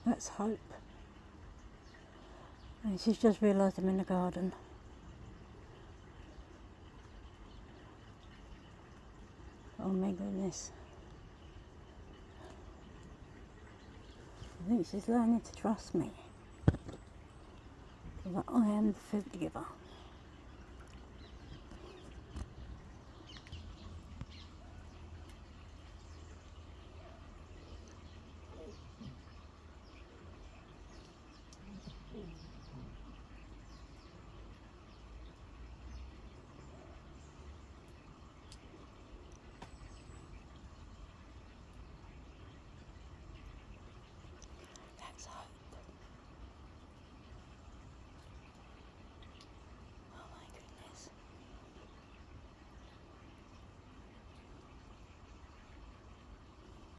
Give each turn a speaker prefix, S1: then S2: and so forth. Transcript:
S1: Let's hope. And she's just realised I'm in the garden. Oh my goodness. I think she's learning to trust me. That I am the food giver.